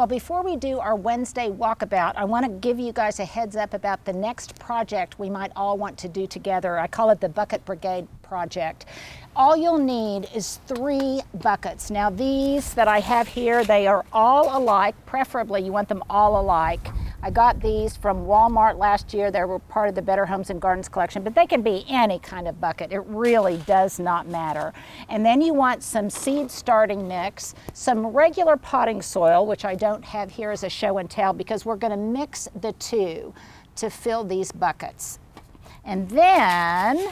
Well, before we do our Wednesday walkabout, I want to give you guys a heads up about the next project we might all want to do together. I call it the Bucket Brigade project. All you'll need is 3 buckets. Now these that I have here, they are all alike. Preferably you want them all alike. I got these from Walmart last year. They were part of the Better Homes and Gardens collection, but they can be any kind of bucket. It really does not matter. And then you want some seed starting mix, some regular potting soil, which I don't have here as a show and tell because we're going to mix the two to fill these buckets. And then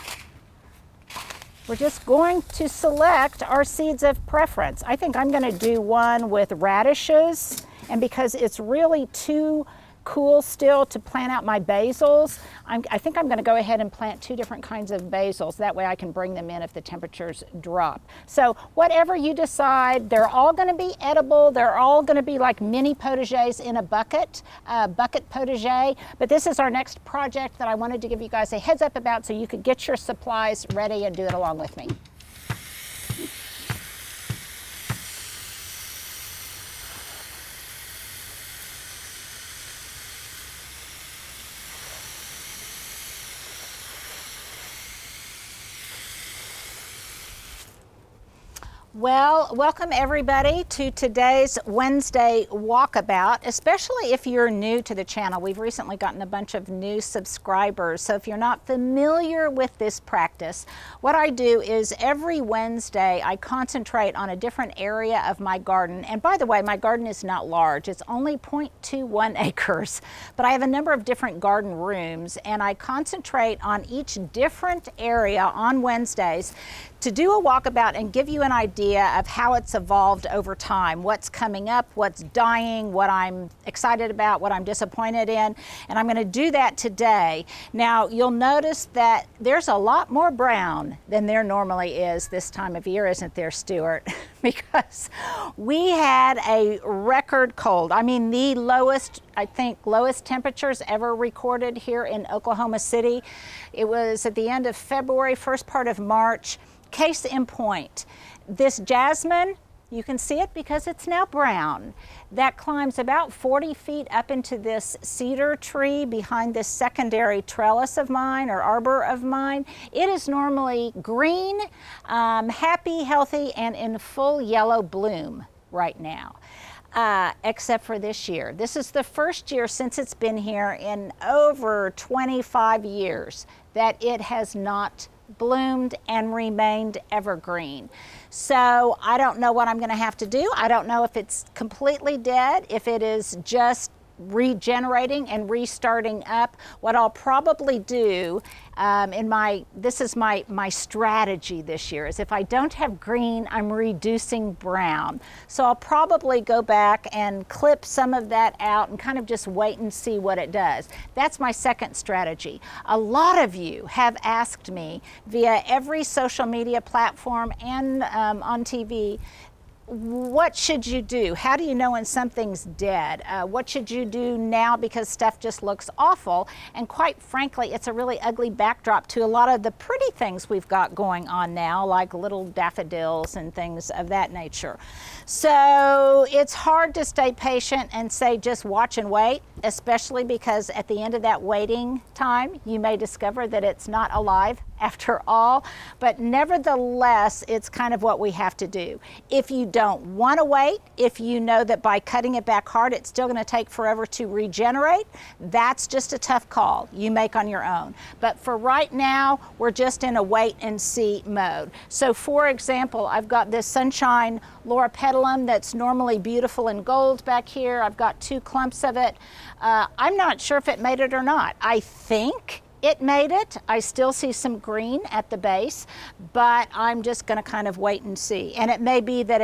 we're just going to select our seeds of preference. I think I'm going to do one with radishes, and because it's really too cool still to plant out my basils, I think I'm going to go ahead and plant 2 different kinds of basils. That way I can bring them in if the temperatures drop. So whatever you decide, they're all going to be edible. They're all going to be like mini potagers in a bucket, bucket potager. But this is our next project that I wanted to give you guys a heads up about so you could get your supplies ready and do it along with me. Well, welcome everybody to today's Wednesday walkabout, especially if you're new to the channel. We've recently gotten a bunch of new subscribers, so if you're not familiar with this practice, what I do is every Wednesday I concentrate on a different area of my garden. And by the way, my garden is not large. It's only 0.21 acres, but I have a number of different garden rooms, and I concentrate on each different area on Wednesdays to do a walkabout and give you an idea of how it's evolved over time, what's coming up, what's dying, what I'm excited about, what I'm disappointed in, and I'm going to do that today. Now, you'll notice that there's a lot more brown than there normally is this time of year, isn't there, Stuart? Because we had a record cold. I mean, the lowest, I think, lowest temperatures ever recorded here in Oklahoma City. It was at the end of February, first part of March. Case in point, this jasmine, you can see it because it's now brown. That climbs about 40 feet up into this cedar tree behind this secondary trellis of mine or arbor of mine. It is normally green, happy, healthy, and in full yellow bloom right now. Except for this year. This is the first year since it's been here in over 25 years that it has not bloomed and remained evergreen. So I don't know what I'm going to have to do. I don't know if it's completely dead, if it is just regenerating and restarting up. What I'll probably do this is my strategy this year, is if I don't have green, I'm reducing brown. So I'll probably go back and clip some of that out and kind of just wait and see what it does. That's my second strategy. A lot of you have asked me via every social media platform and on TV, what should you do? How do you know when something's dead? What should you do now because stuff just looks awful? And quite frankly, it's a really ugly backdrop to a lot of the pretty things we've got going on now, like little daffodils and things of that nature. So it's hard to stay patient and say just watch and wait, especially because at the end of that waiting time, you may discover that it's not alive after all. But nevertheless, it's kind of what we have to do. If you don't want to wait, if you know that by cutting it back hard, it's still going to take forever to regenerate, that's just a tough call you make on your own. But for right now, we're just in a wait and see mode. So for example, I've got this sunshine loropetalum that's normally beautiful in gold back here. I've got 2 clumps of it. I'm not sure if it made it or not. I think it made it. I still see some green at the base, but I'm just going to kind of wait and see. And it may be that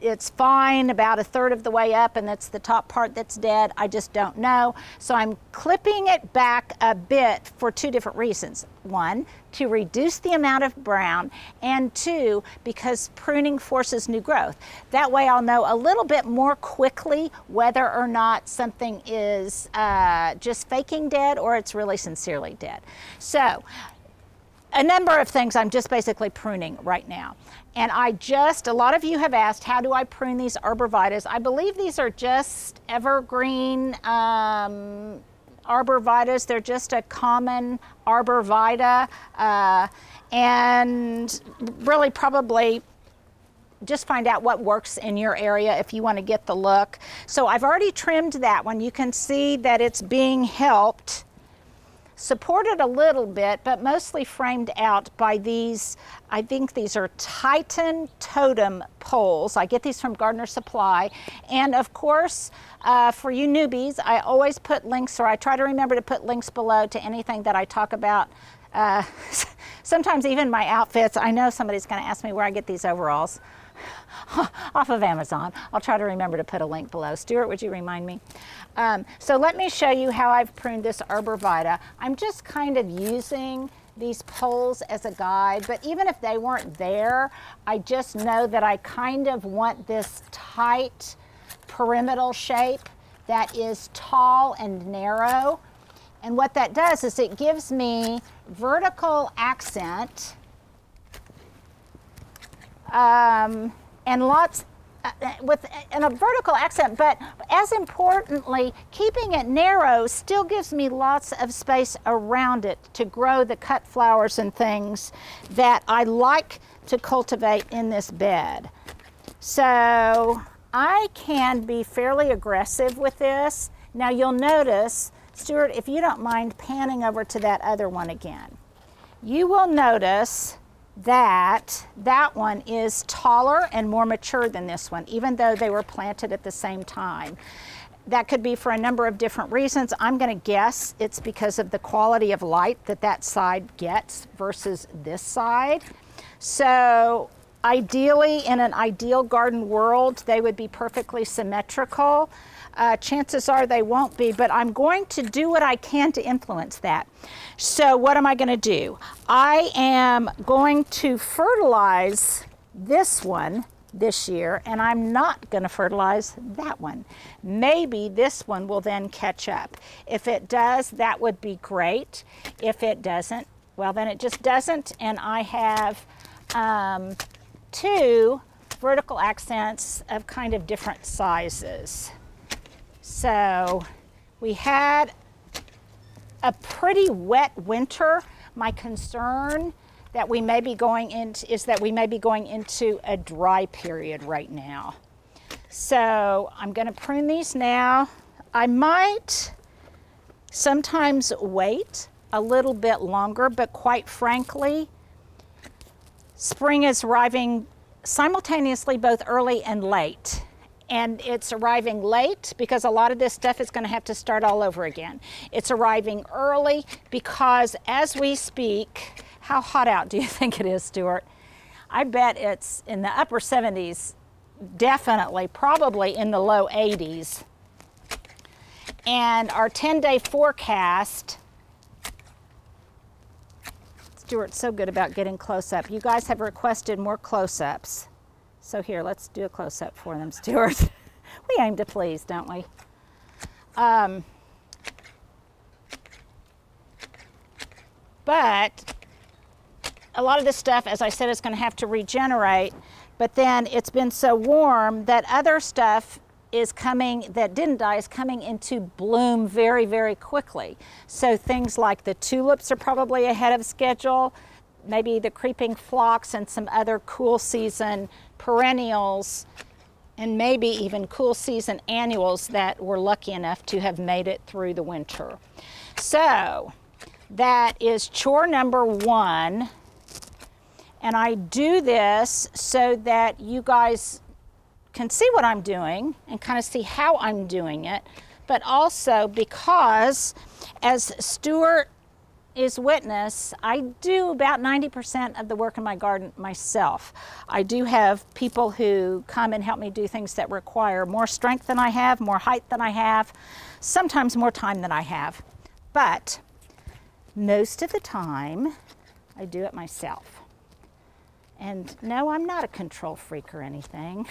it's fine about 1/3 of the way up and that's the top part that's dead. I just don't know. So I'm clipping it back a bit for 2 different reasons. 1, to reduce the amount of brown, and 2, because pruning forces new growth. That way I'll know a little bit more quickly whether or not something is just faking dead or it's really sincerely dead. So a number of things I'm just basically pruning right now. And a lot of you have asked, how do I prune these Arborvitaes? I believe these are just evergreen Arborvitaes. They're just a common Arborvitae, and really probably just find out what works in your area if you want to get the look. So I've already trimmed that one. You can see that it's being helped, supported a little bit, but mostly framed out by these, I think these are Titan totem poles. I get these from Gardener Supply. And of course, for you newbies, I always put links, or I try to remember to put links below to anything that I talk about. Sometimes even my outfits. I know somebody's going to ask me where I get these overalls. Off of Amazon. I'll try to remember to put a link below. Stuart, would you remind me? So let me show you how I've pruned this Arborvitae. I'm just kind of using these poles as a guide, but even if they weren't there, I just know that I kind of want this tight pyramidal shape that is tall and narrow. And what that does is it gives me vertical accent, and lots and a vertical accent, but as importantly, keeping it narrow still gives me lots of space around it to grow the cut flowers and things that I like to cultivate in this bed. So I can be fairly aggressive with this. Now you'll notice, Stuart, if you don't mind panning over to that other one again, you will notice that that one is taller and more mature than this one, even though they were planted at the same time. That could be for a number of different reasons. I'm going to guess it's because of the quality of light that that side gets versus this side. So ideally, in an ideal garden world, they would be perfectly symmetrical. Chances are they won't be, but I'm going to do what I can to influence that. So what am I going to do? I am going to fertilize this one this year, and I'm not going to fertilize that one. Maybe this one will then catch up. If it does, that would be great. If it doesn't, well, then it just doesn't, and I have two vertical accents of kind of different sizes. So we had a pretty wet winter. My concern that we may be going into is that we may be going into a dry period right now. So I'm going to prune these now. I might sometimes wait a little bit longer, but quite frankly, spring is arriving simultaneously both early and late. And it's arriving late because a lot of this stuff is going to have to start all over again. It's arriving early because as we speak, how hot out do you think it is, Stuart? I bet it's in the upper 70s, definitely, probably in the low 80s. And our 10-day forecast, Stuart's so good about getting close-up. You guys have requested more close-ups. So here, let's do a close-up for them, Stuart. We aim to please, don't we? But a lot of this stuff, as I said, is going to have to regenerate. But then it's been so warm that other stuff is coming, that didn't die, is coming into bloom very, very quickly. So things like the tulips are probably ahead of schedule. Maybe the creeping phlox and some other cool season perennials, and maybe even cool season annuals that were lucky enough to have made it through the winter. So that is chore number one. And I do this so that you guys can see what I'm doing and kind of see how I'm doing it, but also because, as Stuart is witness, I do about 90% of the work in my garden myself. I do have people who come and help me do things that require more strength than I have, more height than I have, sometimes more time than I have. But most of the time, I do it myself. And no, I'm not a control freak or anything.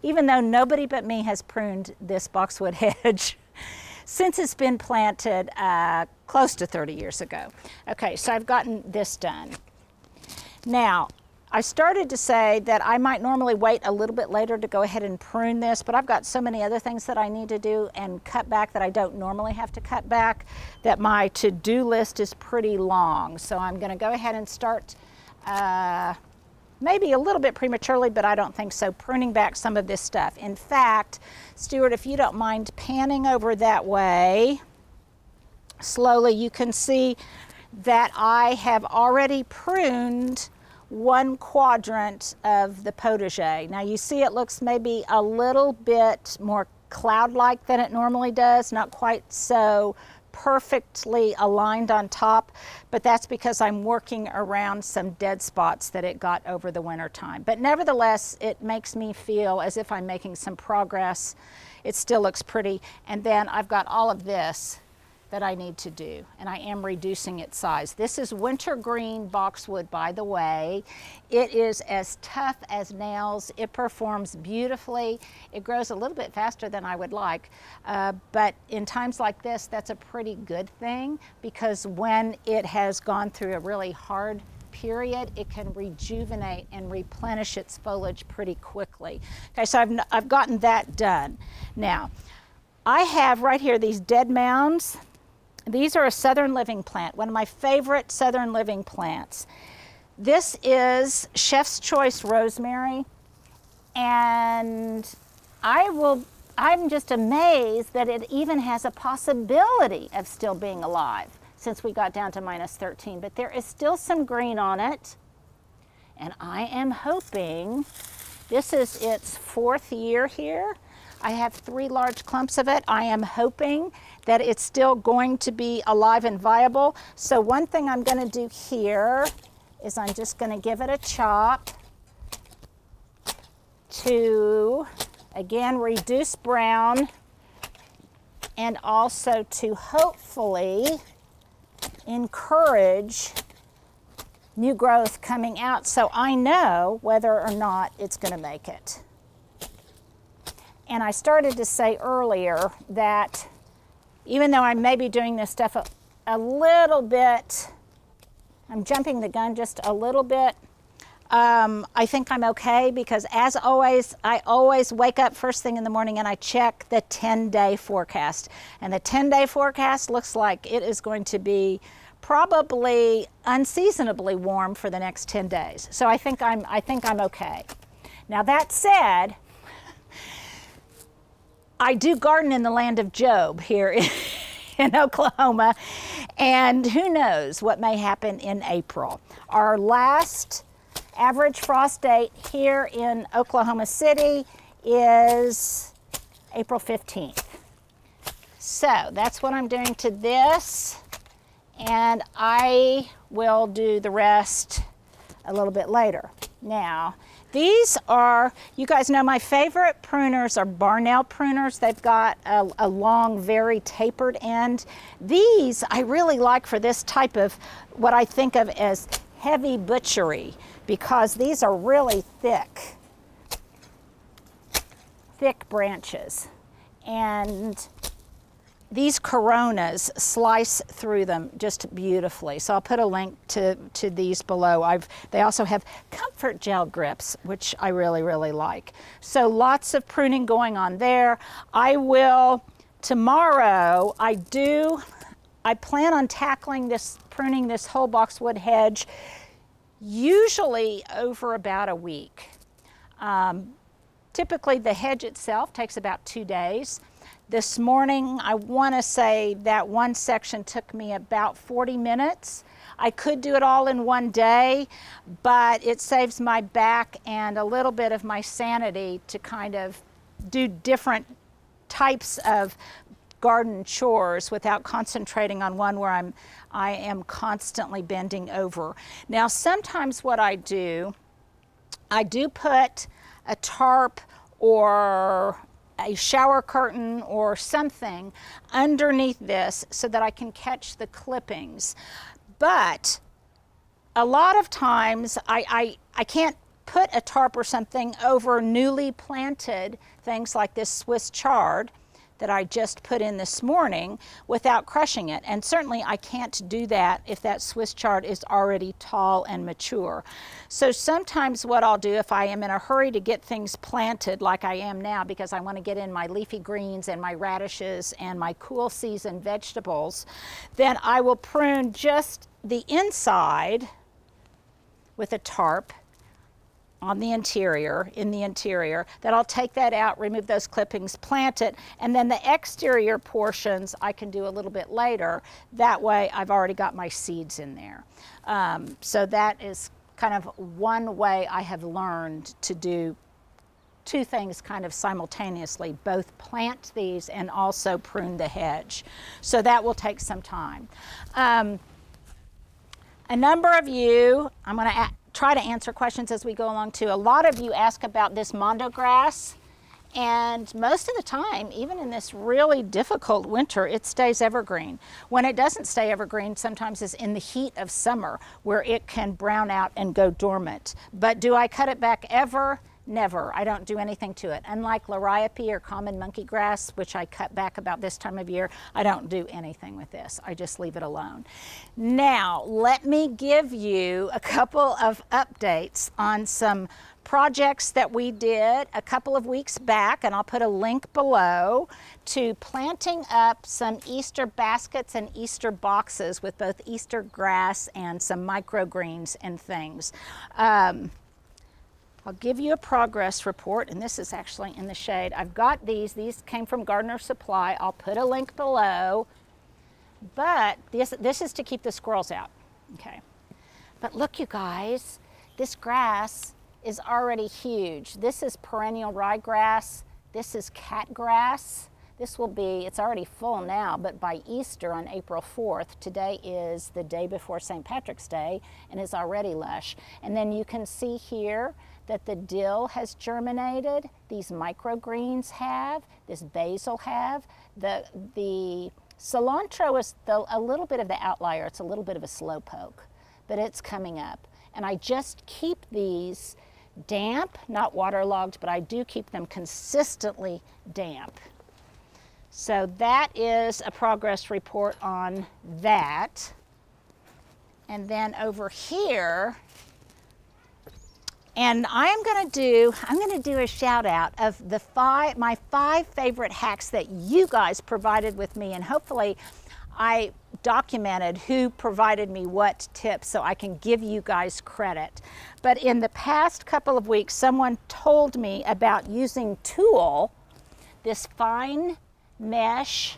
Even though nobody but me has pruned this boxwood hedge since it's been planted close to 30 years ago. Okay, so I've gotten this done. Now, I started to say that I might normally wait a little bit later to go ahead and prune this, but I've got so many other things that I need to do and cut back that I don't normally have to cut back, that my to-do list is pretty long. So I'm going to go ahead and start, maybe a little bit prematurely, but I don't think so, pruning back some of this stuff. In fact, Stuart, if you don't mind panning over that way, slowly, you can see that I have already pruned one quadrant of the potager. Now you see it looks maybe a little bit more cloud-like than it normally does, not quite so perfectly aligned on top, but that's because I'm working around some dead spots that it got over the winter time. But nevertheless, it makes me feel as if I'm making some progress. It still looks pretty. And then I've got all of this that I need to do, and I am reducing its size. This is Wintergreen Boxwood, by the way. It is as tough as nails. It performs beautifully. It grows a little bit faster than I would like, but in times like this, that's a pretty good thing, because when it has gone through a really hard period, it can rejuvenate and replenish its foliage pretty quickly. Okay, so I've gotten that done. Now, I have right here these dead mounds. These are a southern living plant, one of my favorite southern living plants. This is Chef's Choice Rosemary, and I'm just amazed that it even has a possibility of still being alive since we got down to -13, but there is still some green on it, and I am hoping, this is its 4th year here. I have 3 large clumps of it. I am hoping that it's still going to be alive and viable. So one thing I'm going to do here is I'm just going to give it a chop to, again, reduce brown, and also to hopefully encourage new growth coming out, so I know whether or not it's going to make it. And I started to say earlier that even though I may be doing this stuff a little bit, I'm jumping the gun just a little bit, I think I'm okay, because as always, I always wake up first thing in the morning and I check the 10-day forecast. And the 10-day forecast looks like it is going to be probably unseasonably warm for the next 10 days. So I think I'm okay. Now that said, I do garden in the land of Job here in Oklahoma, and who knows what may happen in April. Our last average frost date here in Oklahoma City is April 15th. So that's what I'm doing to this, and I will do the rest a little bit later. Now, these are, you guys know my favorite pruners are Barnell pruners. They've got a long, very tapered end. These I really like for this type of what I think of as heavy butchery, because these are really thick branches. And these coronas slice through them just beautifully. So I'll put a link to these below. They also have comfort gel grips, which I really, really like. So lots of pruning going on there. I will, tomorrow, I plan on tackling this, pruning this whole boxwood hedge, usually over about a week. Typically the hedge itself takes about 2 days. This morning, I want to say that one section took me about 40 minutes. I could do it all in one day, but it saves my back and a little bit of my sanity to kind of do different types of garden chores without concentrating on one where I am constantly bending over. Now, sometimes what I do put a tarp or a shower curtain or something underneath this so that I can catch the clippings. But a lot of times I can't put a tarp or something over newly planted things like this Swiss chard, that I just put in this morning without crushing it. And certainly I can't do that if that Swiss chard is already tall and mature. So sometimes what I'll do if I am in a hurry to get things planted like I am now, because I want to get in my leafy greens and my radishes and my cool season vegetables, then I will prune just the inside with a tarp on the interior, then I'll take that out, remove those clippings, plant it, and then the exterior portions I can do a little bit later. That way I've already got my seeds in there. So that is kind of one way I have learned to do two things kind of simultaneously, both plant these and also prune the hedge. So that will take some time. A number of you, I'm going to try to answer questions as we go along too. A lot of you ask about this Mondo Grass, and most of the time, even in this really difficult winter, it stays evergreen. When it doesn't stay evergreen, sometimes it's in the heat of summer where it can brown out and go dormant. But do I cut it back ever? Never. I don't do anything to it. Unlike liriope or common monkey grass, which I cut back about this time of year, I don't do anything with this. I just leave it alone. Now, let me give you a couple of updates on some projects that we did a couple of weeks back, and I'll put a link below to planting up some Easter baskets and Easter boxes with both Easter grass and some microgreens and things. I'll give you a progress report, and this is actually in the shade. I've got these came from Gardener Supply. I'll put a link below, but this is to keep the squirrels out, okay? But look, you guys, this grass is already huge. This is perennial ryegrass. This is catgrass. This will be, it's already full now, but by Easter on April 4th, today is the day before St. Patrick's Day, and is already lush. And then you can see here that the dill has germinated, these microgreens have, this basil have, the cilantro is a little bit of the outlier, it's a little bit of a slow poke, but it's coming up. And I just keep these damp, not waterlogged, but I do keep them consistently damp. So that is a progress report on that. And then over here, and I'm going to do a shout out of my 5 favorite hacks that you guys provided with me, and hopefully I documented who provided me what tips so I can give you guys credit. But in the past couple of weeks, someone told me about using tulle, this fine mesh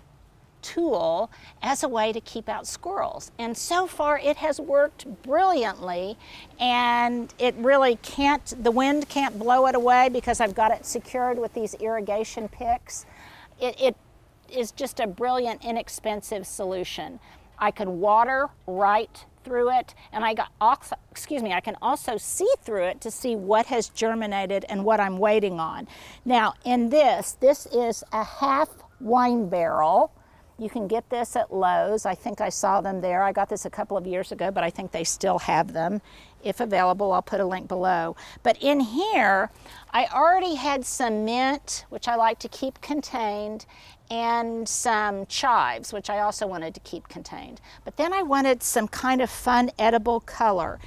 tulle, as a way to keep out squirrels. And so far it has worked brilliantly, and it really the wind can't blow it away because I've got it secured with these irrigation picks. It is just a brilliant, inexpensive solution. I can water right through it, and I can also see through it to see what has germinated and what I'm waiting on. Now in this is a half wine barrel. You can get this at Lowe's. I think I saw them there. I got this a couple of years ago, but I think they still have them. If available, I'll put a link below. But in here, I already had some mint, which I like to keep contained, and some chives, which I also wanted to keep contained. But then I wanted some kind of fun edible color.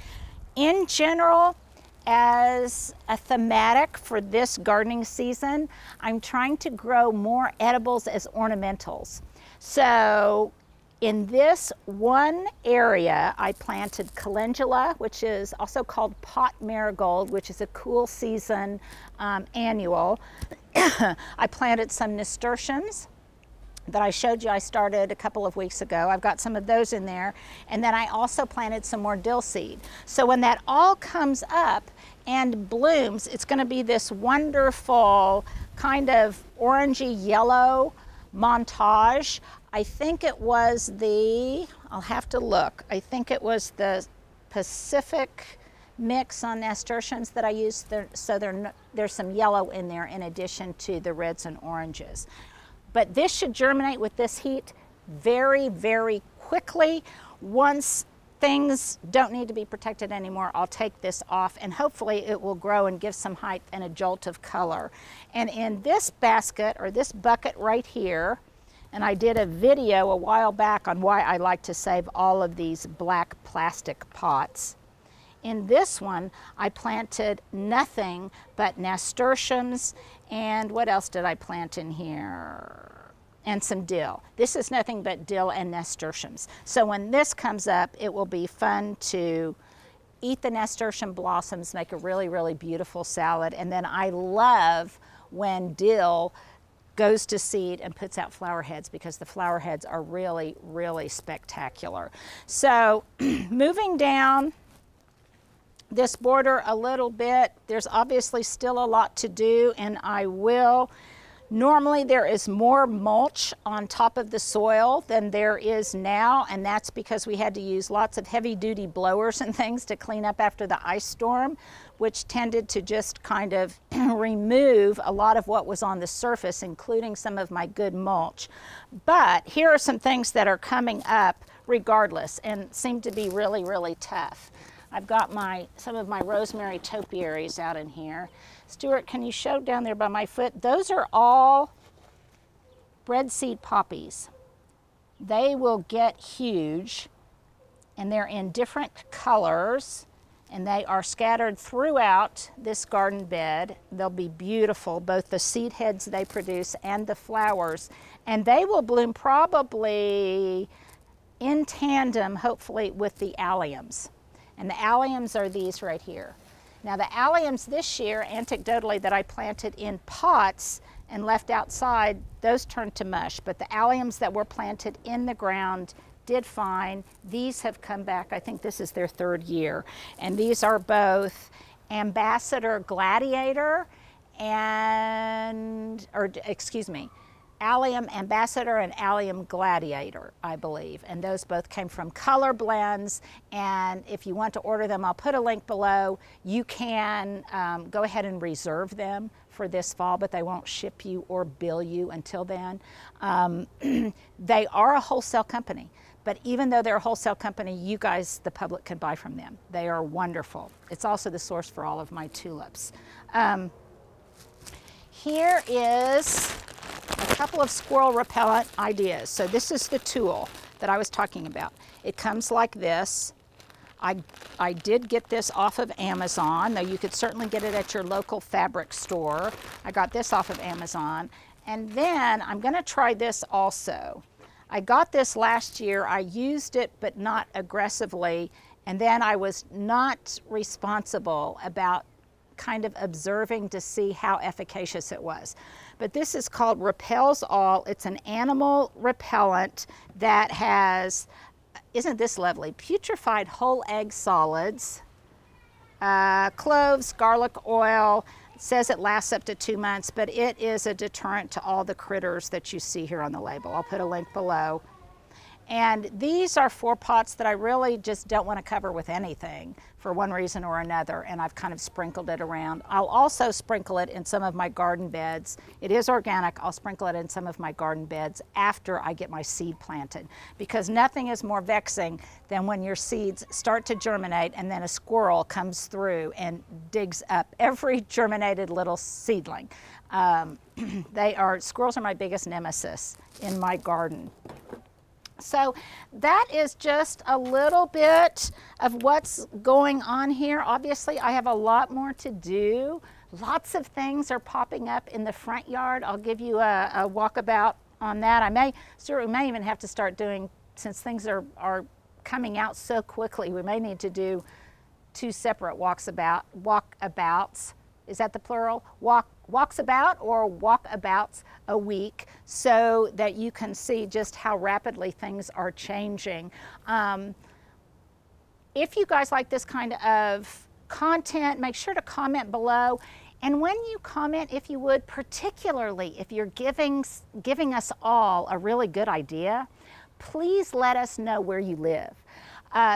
In general, as a thematic for this gardening season, I'm trying to grow more edibles as ornamentals. So in this one area, I planted calendula, which is also called pot marigold, which is a cool season annual. I planted some nasturtiums that I showed you I started a couple of weeks ago. I've got some of those in there. And then I also planted some more dill seed. So when that all comes up and blooms, it's going to be this wonderful kind of orangey yellow montage. I think it was I'll have to look. I think it was the Pacific mix on nasturtiums that I used there, so there's some yellow in there in addition to the reds and oranges. But this should germinate with this heat very, very quickly. Once things don't need to be protected anymore, I'll take this off and hopefully it will grow and give some height and a jolt of color. And in this basket, or this bucket right here, and I did a video a while back on why I like to save all of these black plastic pots. In this one, I planted nothing but nasturtiums, and what else did I plant in here? And some dill. This is nothing but dill and nasturtiums. So when this comes up, it will be fun to eat the nasturtium blossoms, make a really, really beautiful salad. And then I love when dill goes to seed and puts out flower heads, because the flower heads are really, really spectacular. So moving down this border a little bit, there's obviously still a lot to do, and I will. Normally there is more mulch on top of the soil than there is now, and that's because we had to use lots of heavy-duty blowers and things to clean up after the ice storm, which tended to just kind of remove a lot of what was on the surface, including some of my good mulch. But here are some things that are coming up regardless and seem to be really, really tough. I've got some of my rosemary topiaries out in here. Stuart, can you show down there by my foot? Those are all bread seed poppies. They will get huge, and they're in different colors, and they are scattered throughout this garden bed. They'll be beautiful, both the seed heads they produce and the flowers, and they will bloom probably in tandem, hopefully, with the alliums. And the alliums are these right here. Now the alliums this year, anecdotally, that I planted in pots and left outside, those turned to mush. But the alliums that were planted in the ground did fine. These have come back. I think this is their third year. And these are both Ambassador Gladiator and, Allium Ambassador and Allium Gladiator, I believe. And those both came from color blends. And if you want to order them, I'll put a link below. You can go ahead and reserve them for this fall, but they won't ship you or bill you until then. They are a wholesale company, but even though they're a wholesale company, you guys, the public, can buy from them. They are wonderful. It's also the source for all of my tulips. Here is a couple of squirrel repellent ideas. So this is the tool that I was talking about. It comes like this. I did get this off of Amazon, though you could certainly get it at your local fabric store. I got this off of Amazon. And then I'm going to try this also. I got this last year. I used it, but not aggressively. And then I was not responsible about kind of observing to see how efficacious it was. But this is called Repels All. It's an animal repellent that has, isn't this lovely, putrefied whole egg solids, cloves, garlic oil. It says it lasts up to 2 months, but it is a deterrent to all the critters that you see here on the label. I'll put a link below. And these are 4 pots that I really just don't want to cover with anything for one reason or another, and I've kind of sprinkled it around. I'll also sprinkle it in some of my garden beds. It is organic. I'll sprinkle it in some of my garden beds after I get my seed planted, because nothing is more vexing than when your seeds start to germinate and then a squirrel comes through and digs up every germinated little seedling. Squirrels are my biggest nemesis in my garden. So that is just a little bit of what's going on here. Obviously, I have a lot more to do. Lots of things are popping up in the front yard. I'll give you a walkabout on that. We may even have to start doing, since things are coming out so quickly, we may need to do 2 separate walkabouts. Is that the plural? Walks about or walkabouts a week, so that you can see just how rapidly things are changing. If you guys like this kind of content, make sure to comment below. And when you comment, if you would, particularly if you're giving us all a really good idea, please let us know where you live.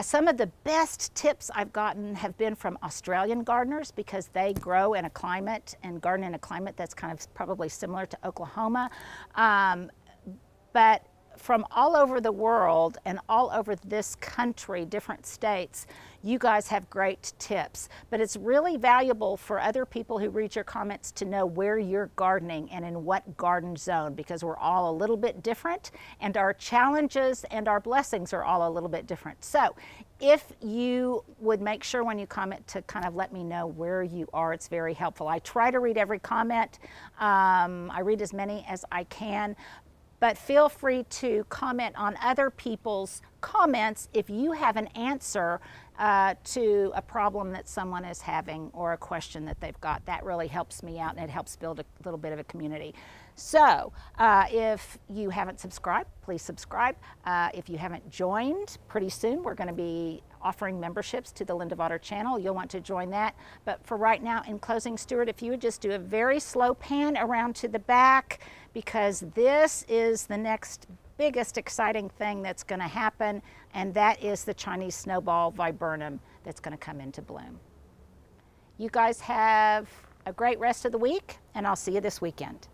Some of the best tips I've gotten have been from Australian gardeners, because they grow in a climate and garden in a climate that's kind of probably similar to Oklahoma. But from all over the world and all over this country, different states, you guys have great tips. But it's really valuable for other people who read your comments to know where you're gardening and in what garden zone, because we're all a little bit different and our challenges and our blessings are all a little bit different. So if you would make sure when you comment to kind of let me know where you are, it's very helpful. I try to read every comment. I read as many as I can. But feel free to comment on other people's comments if you have an answer to a problem that someone is having or a question that they've got. That really helps me out and it helps build a little bit of a community. So if you haven't subscribed, please subscribe. If you haven't joined, pretty soon we're going to be offering memberships to the Linda Vater channel. You'll want to join that. But for right now, in closing, Stuart, if you would just do a very slow pan around to the back, because this is the next biggest exciting thing that's going to happen, and that is the Chinese snowball viburnum that's going to come into bloom. You guys have a great rest of the week, and I'll see you this weekend.